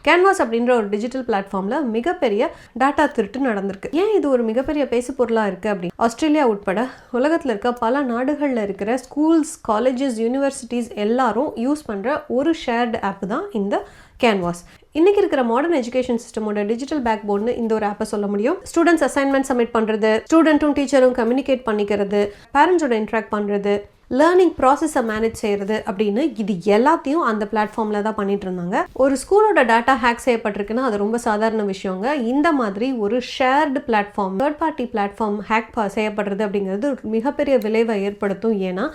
Canvas அப்படின்ற ஒரு digital பிளாட்ஃபார்ம்ல மிகப்பெரிய டாட்டா திருட்டு நடந்திருக்கு. ஏன் இது ஒரு மிகப்பெரிய பேசு பொருளா இருக்கு அப்படி ஆஸ்திரேலியா உட்பட உலகத்துல இருக்க பல நாடுகள்ல இருக்கிற ஸ்கூல்ஸ், காலேஜஸ், யூனிவர்சிட்டிஸ் எல்லாரும் யூஸ் பண்ற ஒரு ஷேர்டு ஆப் தான் இந்த கேன்வாஸ். இன்னைக்கு இருக்கிற மாடர்ன் எஜுகேஷன் சிஸ்டமோட டிஜிட்டல் பேக் போன்னு இந்த ஒரு ஆப்பை சொல்ல முடியும். ஸ்டூடெண்ட்ஸ் அசைன்மெண்ட் சப்மிட் பண்றது, ஸ்டூடெண்ட்டும் டீச்சரும் கம்யூனிகேட் பண்ணிக்கிறது, பேரண்ட்ஸோட இன்ட்ராக்ட் பண்றது, லேர்னிங் ப்ராசஸை மேனேஜ் செய்கிறது அப்படின்னு இது எல்லாத்தையும் அந்த பிளாட்ஃபார்மில் தான் பண்ணிட்டு இருந்தாங்க. ஒரு ஸ்கூலோட டேட்டா ஹேக் செய்யப்பட்டிருக்குன்னா அது ரொம்ப சாதாரண விஷயங்க. இந்த மாதிரி ஒரு shared platform, third party platform hack செய்யப்படுறது அப்படிங்கிறது ஒரு மிகப்பெரிய விளைவை ஏற்படுத்தும். ஏன்னா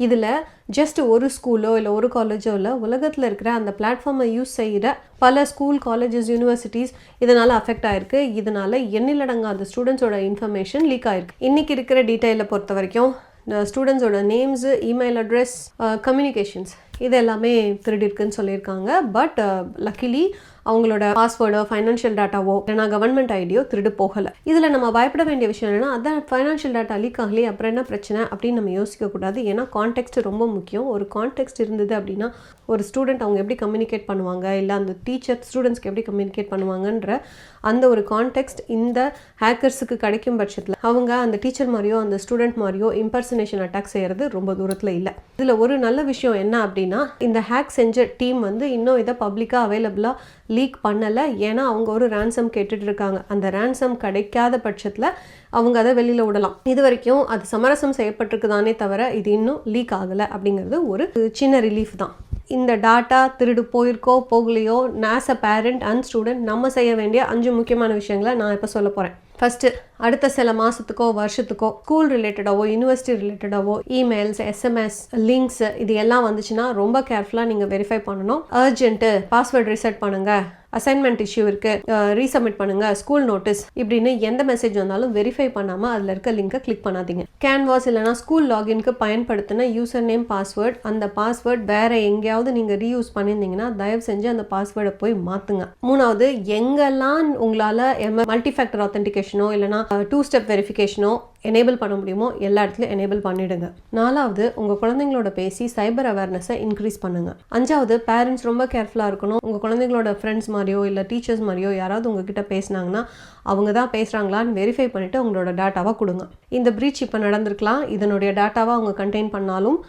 இதில் ஜஸ்ட் ஒரு ஸ்கூலோ இல்லை ஒரு காலேஜோ இல்லை, உலகத்தில் இருக்கிற அந்த பிளாட்ஃபார்மை யூஸ் செய்கிற பல ஸ்கூல், காலேஜஸ், யூனிவர்சிட்டிஸ் இதனால் அஃபெக்ட் ஆயிருக்கு. இதனால் எண்ணிலடங்காத ஸ்டூடெண்ட்ஸோட இன்ஃபர்மேஷன் லீக் ஆயிருக்கு. இன்னைக்கு இருக்கிற டீட்டெயிலை பொறுத்த வரைக்கும் ஸ்டூடெண்ட்ஸோட நேம்ஸு, இமெயில் அட்ரஸ், கம்யூனிகேஷன்ஸ் இது எல்லாமே திருடி இருக்குன்னு சொல்லியிருக்காங்க. பட் லக்கிலி அவங்களோட பாஸ்வேர்டோ, ஃபைனான்ஷியல் டேட்டாவோ இல்லைனா கவர்மெண்ட் ஐடியோ திருடு போகலை. இதில் நம்ம பயப்பட வேண்டிய விஷயம் என்னன்னா, அதான் ஃபைனான்ஷியல் டேட்டா லீக் ஆகலையே அப்புறம் என்ன பிரச்சனை அப்படின்னு நம்ம யோசிக்கக்கூடாது. ஏன்னா கான்டெக்ஸ்ட் ரொம்ப முக்கியம். ஒரு கான்டெக்ஸ்ட் இருந்தது அப்படின்னா ஒரு ஸ்டூடெண்ட் அவங்க எப்படி கம்யூனிகேட் பண்ணுவாங்க, இல்லை அந்த டீச்சர் ஸ்டூடெண்ட்ஸ்க்கு எப்படி கம்யூனிகேட் பண்ணுவாங்கன்ற அந்த ஒரு கான்டெக்ஸ்ட் இந்த ஹேக்கர்ஸுக்கு கிடைக்கும் பட்சத்தில் அவங்க அந்த டீச்சர் மாதிரியோ அந்த ஸ்டூடெண்ட் மாதிரியோ இம்பர்சனேஷன் அட்டாக் செய்கிறது ரொம்ப தூரத்தில் இல்லை. இதில் ஒரு நல்ல விஷயம் என்ன அப்படின்னா, இந்த ஹேக் செஞ்ச டீம் இன்னும் இதை பப்ளிக்காக அவைலபிளாக லீக் பண்ணலை. ஏன்னா அவங்க ஒரு ரேன்சம் கேட்டுட்டு இருக்காங்க. அந்த ரேன்சம் கிடைக்காத பட்சத்தில் அவங்க அதை வெளியில் விடலாம். இது வரைக்கும் அது சமரசம் செய்யப்பட்டிருக்குதானே தவிர இது இன்னும் லீக் ஆகலை அப்படிங்கிறது ஒரு சின்ன ரிலீஃப் தான். இந்த டாட்டா திருடு போயிருக்கோ போகலையோ, as a parent and student நம்ம செய்ய வேண்டிய 5 முக்கியமான விஷயங்களை நான் இப்போ சொல்ல போகிறேன். ஃபர்ஸ்ட், அடுத்த சில மாதத்துக்கோ வருஷத்துக்கோ ஸ்கூல் ரிலேட்டடாவோ யூனிவர்சிட்டி ரிலேட்டடாவோ இமெயில்ஸ், எஸ்எம்எஸ், லிங்க்ஸ் இது எல்லாம் வந்துச்சுன்னா ரொம்ப கேர்ஃபுல்லாக நீங்கள் வெரிஃபை பண்ணணும். அர்ஜென்ட்டு, பாஸ்வேர்ட் ரீசெட் பண்ணுங்கள், அசைன்மெண்ட் இஷ்யூ இருக்குது, ரீசப்மிட் பண்ணுங்கள், ஸ்கூல் நோட்டீஸ் இப்படின்னு எந்த மெசேஜ் வந்தாலும் வெரிஃபை பண்ணாமல் அதில் இருக்க லிங்கை கிளிக் பண்ணாதீங்க. கேன்வாஸ் இல்லைனா ஸ்கூல் லாகின்க்கு பயன்படுத்தின யூசர் நேம், பாஸ்வேர்ட், அந்த பாஸ்வேர்ட் வேறு எங்கேயாவது நீங்கள் ரீயூஸ் பண்ணியிருந்தீங்கன்னா தயவு செஞ்சு அந்த பாஸ்வேர்டை போய் மாற்றுங்க. 3வது, எங்கெல்லாம் உங்களால் மல்டி ஃபேக்டர் ஆத்தென்டிகேஷனோ இல்லைனா 2 ஸ்டெப் வெரிஃபிகேஷனோ எனேபிள் பண்ண முடியுமோ எல்லா இடத்துலையும் எனேபிள் பண்ணிடுங்க. 4வது, உங்கள் குழந்தைங்களோட பேசி சைபர் அவேர்னஸை இன்க்ரீஸ் பண்ணுங்க. 5வது, பேரண்ட்ஸ் ரொம்ப கேர்ஃபுல்லாக இருக்கணும். உங்கள் குழந்தைங்களோட ஃப்ரெண்ட்ஸ் மாதிரியோ இல்லை டீச்சர்ஸ் மாதிரியோ யாராவது உங்ககிட்ட பேசினாங்கன்னா அவங்க தான் பேசுகிறாங்களான்னு வெரிஃபை பண்ணிவிட்டு உங்களோட டேட்டாவை கொடுங்க. இந்த ப்ரீச் இப்போ நடந்திருக்கலாம். இதனுடைய டேட்டாவை அவங்க கண்டெயின் பண்ணாலும்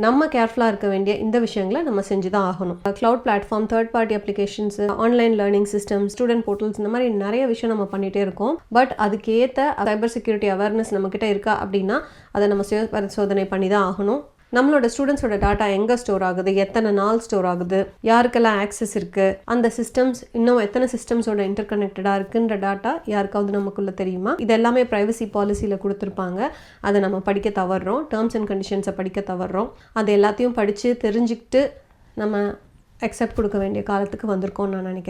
நம்ம கேர்ஃபுல்லாக இருக்க வேண்டிய இந்த விஷயங்களை நம்ம செஞ்சு தான் ஆகணும். Cloud platform, third party applications, online learning system, student portals இந்த மாதிரி நிறைய விஷயம் நம்ம பண்ணிகிட்டே இருக்கோம். பட் அதுக்கேற்ற சைபர் செக்யூரிட்டி அவேர்னஸ் நம்மக்கிட்ட இருக்கா அப்படின்னா அதை நம்ம பரிசோதனை பண்ணி தான் ஆகணும். நம்மளோட ஸ்டூடெண்ட்ஸோட டேட்டா எங்கே ஸ்டோர் ஆகுது, எத்தனை நாள் ஸ்டோர் ஆகுது, யாருக்கெல்லாம் ஆக்சஸ் இருக்குது, அந்த சிஸ்டம்ஸ் இன்னும் எத்தனை சிஸ்டம்ஸோட இன்டர் கனெக்டடாக இருக்குன்ற டேட்டா யாருக்காவது நமக்குள்ளே தெரியுமா? இது எல்லாமே ப்ரைவசி பாலிசியில் கொடுத்துருப்பாங்க. அதை நம்ம படிக்க தவறுறோம். டேர்ம்ஸ் அண்ட் கண்டிஷன்ஸை படிக்க தவறுறோம். அது எல்லாத்தையும் படித்து தெரிஞ்சுக்கிட்டு நம்ம அக்செப்ட் கொடுக்க வேண்டிய காலத்துக்கு வந்திருக்கோம்னு நான் நினைக்கிறேன்.